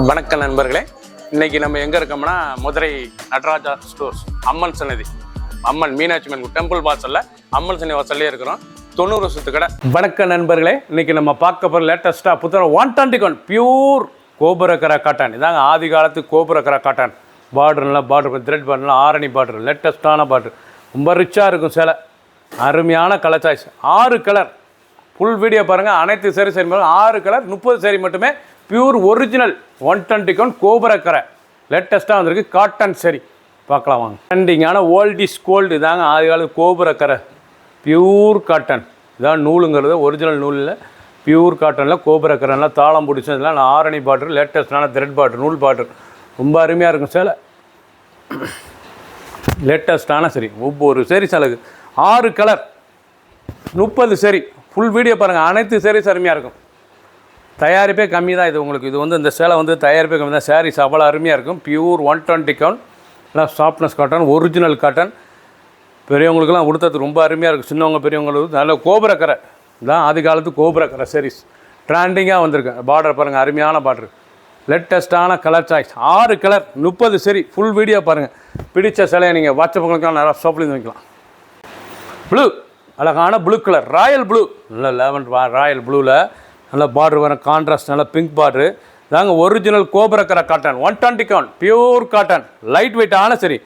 வணக்கம் நண்பர்களே, இன்னைக்கு நம்ம எங்கே இருக்கோம்னா மதுரை நடராஜா ஸ்டோர்ஸ் அம்மன் சன்னதி, அம்மன் மீனாட்சி அம்மன் டெம்பிள் வாசலில் அம்மன் சன்னதி வாசல்லே இருக்கிறோம். 90 வருஷத்து கடை. வணக்கம் நண்பர்களே, இன்னைக்கு நம்ம பார்க்க போகிற லேட்டஸ்ட்டாக புத்தகம் 121 பியூர் கோபுரக்கரை காட்டன். இதாங்க ஆதி காலத்து கோபுரக்கரை காட்டன். பார்டர்லாம் பார்டர் த்ரெட் பார்டர்லாம் ஆரணி பார்டர், லேட்டஸ்ட்டான பார்டர், ரொம்ப ரிச்சாக இருக்கும் சேலை. அருமையான colour choice, 6 colour. Full video பாருங்கள். அனைத்து சரி 6 கலர் 30 சரி மட்டுமே. பியூர் ஒரிஜினல் 121 கோபுரக்கரை லேட்டஸ்ட்டாக வந்திருக்கு. காட்டன் சரி பார்க்கலாம் வாங்க. ட்ரெண்டிங்கான ஓல்ட் இஸ் கோல்டு இதாங்க ஆதி காலத்து கோபுரக்கரை பியூர் காட்டன். இதான் நூலுங்கிறது ஒரிஜினல் நூலில் பியூர் காட்டனில் கோபுரக்கரைலாம் தாளம் பிடிச்சதுலாம் ஆரணி பார்டர், லேட்டஸ்டான த்ரெட் பார்டர், நூல் பார்டர், ரொம்ப அருமையாக இருக்கும் சேலை. லேட்டஸ்டான சரி, ஒவ்வொரு சரி சேலைக்கு 6 கலர் 30 சரி. ஃபுல் வீடியோ பாருங்கள். அனைத்து சரி அருமையாக இருக்கும். தயாரிப்பே கம்மி தான் இது உங்களுக்கு. இது இந்த சேலை தயாரிப்பே கம்மி தான். சாரீஸ் அவ்வளோ அருமையாக இருக்கும். பியூர் 120 கவுண்ட், நல்லா சாஃப்ட்னஸ் காட்டன், ஒரிஜினல் காட்டன். பெரியவங்களுக்குலாம் உடுத்தது ரொம்ப அருமையாக இருக்கும். சின்னவங்க பெரியவங்களுக்கு நல்ல கோபுரக்கரை தான் ஆதி காலத்து கோபுரக்கரை சாரீஸ் ட்ரெண்டிங்காக வந்திருக்கு. பார்டர் பாருங்கள், அருமையான பார்டர், லேட்டஸ்ட்டான கலர் சாய்ஸ். 6 கலர் 30 சரி. ஃபுல் வீடியோ பாருங்கள். பிடிச்ச சேலையை நீங்கள் வாட்ஸ்அப்புகளுக்கெல்லாம் நிறையா ஷாப்லேருந்து வைக்கலாம். ப்ளூ, அழகான ப்ளூ கலர், ராயல் ப்ளூ, நல்ல லேவண்டர் ராயல் ப்ளூவில் நல்லா பார்டர் வர கான்ட்ராஸ்ட், நல்லா பிங்க் பார்டரு. இதாங்க ஒரிஜினல் கோபுரக்கரை cotton 120 count pure cotton. Light வெயிட்டான சரி,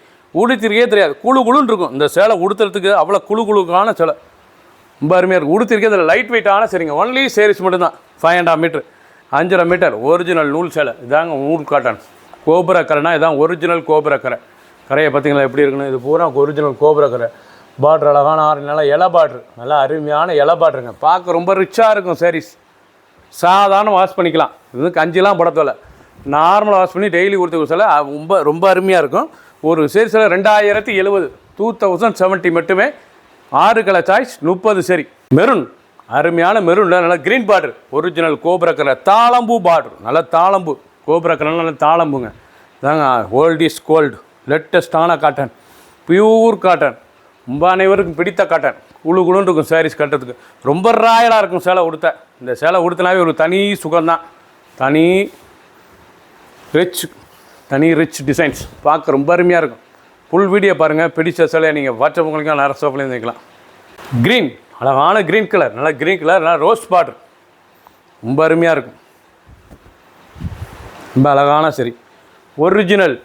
உடுத்திருக்கே தெரியாது, குழுன்னு இருக்கும். இந்த சேலை உடுத்துறதுக்கு அவ்வளோ குழுக்கான சேலை, ரொம்ப அருமையாக இருக்கும். உடுத்திருக்கே இதில் லைட் வெயிட்டான சரிங்க. ஒன்லி சேரீஸ் மட்டும்தான். 5.5 மீட்டர், 5.5 மீட்டர் ஒரிஜினல் நூல் சேலை. இதாங்க நூல் காட்டன் கோபுரக்கரைனா இதான் ஒரிஜினல் கோபுரக்கரை. கரையை பார்த்தீங்களா எப்படி இருக்குன்னு? இது பூரா ஒரிஜினல் கோபுரக்கரை. பார்டர் அழகான ஆறு, நல்லா இலை பார்டர், நல்லா அருமையான இலை பார்டருங்க. பார்க்க ரொம்ப ரிச்சாக இருக்கும் சாரீஸ். சாதாரண வாஷ் பண்ணிக்கலாம். இது கஞ்சிலாம் படத்தோல நார்மலாக வாஷ் பண்ணி டெய்லி கொடுத்து சில ரொம்ப அருமையாக இருக்கும். ஒரு சரி சில 2070 2070 மட்டுமே. 6 கலர் சாய்ஸ் 30 சரி. மெரூன், அருமையான மெரூனில் நல்லா க்ரீன் பார்டர், ஒரிஜினல் கோபுரக்கரை தாளம்பூ பார்டர், நல்லா தாளம்பூ கோபுரக்கரை, நல்லா தாளம்பூங்க. இதாங்க ஓல்ட் இஸ் கோல்டு, லேட்டஸ்டான காட்டன், பியூர் காட்டன், ரொம்ப அனைவருக்கும் பிடித்த காட்டன். குழுன்னு இருக்கும் சாரீஸ் கட்டுறதுக்கு. ரொம்ப ராயலாக இருக்கும் சேலை உடுத்த. இந்த சேலை உடுத்தினாவே ஒரு தனி சுகம்தான். தனி ரிச் டிசைன்ஸ் பார்க்க ரொம்ப அருமையாக இருக்கும். ஃபுல் வீடியோ பாருங்கள். பிடிச்ச சேலையை நீங்கள் வாட்ஸ்அப் உங்களுக்கு நிறைய ஷாப்லேருந்து வைக்கலாம். க்ரீன், அழகான க்ரீன் கலர், நல்லா க்ரீன் கலர், நல்லா ரோஸ் பார்டர், ரொம்ப அருமையாக இருக்கும். ரொம்ப அழகான சரி, ஒரிஜினல்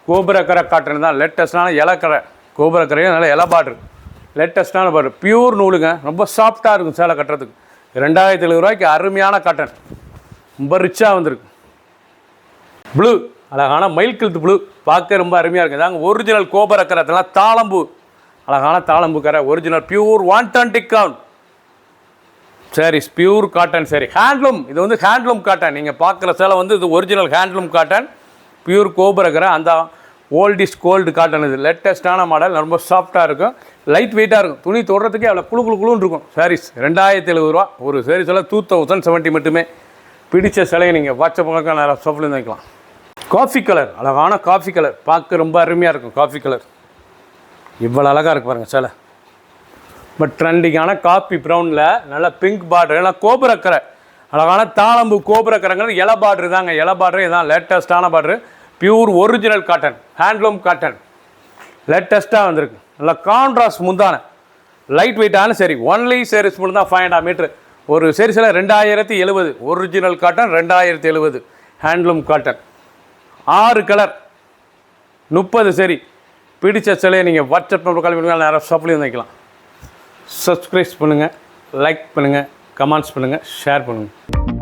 கோபுரக்கரை காட்டன் தான். லேட்டஸ்டான இலக்கரை கோபுரக்கரையும் நல்லா இலை பார்டர், லேட்டஸ்ட்டான பார்டர், பியூர் நூலுங்க. ரொம்ப சாஃப்டாக இருக்கும் சேலை கட்டுறதுக்கு. 2700 ரூபாய்க்கு அருமையான காட்டன், ரொம்ப ரிச்சாக வந்திருக்கு. ப்ளூ, அழகான மயில் கழுத்து ப்ளூ, பார்க்க ரொம்ப அருமையாக இருக்குது. தாங்க ஒரிஜினல் கோபுரக்கரை, அதெல்லாம் தாளம்பூ, அழகான தாளம்பூ கரை, original pure 120 count saris, pure cotton sari. Handloom, இது ஹேண்ட்லூம் காட்டன். நீங்கள் பார்க்குற சேலை இது ஒரிஜினல் ஹேண்ட்லூம் காட்டன், பியூர் கோபுரக்கரை. அந்த ஓல்ட் இஸ் கோல்டு காட்டன். இது லேட்டஸ்ட்டான மாடல், ரொம்ப சாஃப்டாக இருக்கும், லைட் வெயிட்டாக இருக்கும். துணி தொடுறதுக்கே அவ்வளோ குழுன்னு இருக்கும். சாரீஸ் 2070 ரூபா. ஒரு சாரீஸ் எல்லாம் 2070 மட்டுமே. பிடிச்ச சிலையை நீங்கள் வாட்ஸ்அப்புக்காக நிறையா ஷாப்லேருந்து வைக்கலாம். காஃபி கலர், அழகான காஃபி கலர், பார்க்க ரொம்ப அருமையாக இருக்கும். காஃபி கலர் இவ்வளோ அழகாக இருக்குது பாருங்கள் சேலை. பட் ட்ரெண்டிங்கான காஃபி ப்ரௌனில் நல்லா பிங்க் பார்டர், எல்லாம் கோபுரக்கரை, அழகான தாளம்பூ கோபுரக்கரைங்கிறது இலை பார்டர் தாங்க. இலை பார்டர் இதான் லேட்டஸ்ட்டான border. Pure original cotton, handloom cotton, லேட்டஸ்ட்டாக வந்திருக்கு. நல்லா கான்ட்ராஸ்ட் முந்தான, லைட் வெயிட்டான சரி. ஒன்லி சேரீஸ் மட்டும் தான். 5.5 மீட்டர் ஒரு சேரீஸில் 2070 original cotton, 2070 handloom cotton. 6 colour 30 சரி. பிடிச்ச சிலையை நீங்கள் வாட்ஸ்அப் நம்பர் கால் பண்ணுங்கள், நிறைய ஷாப்லேயும் வைக்கலாம். சப்ஸ்கிரைப் பண்ணுங்கள், லைக் பண்ணுங்கள், கமெண்ட்ஸ் பண்ணுங்கள், ஷேர் பண்ணுங்கள்.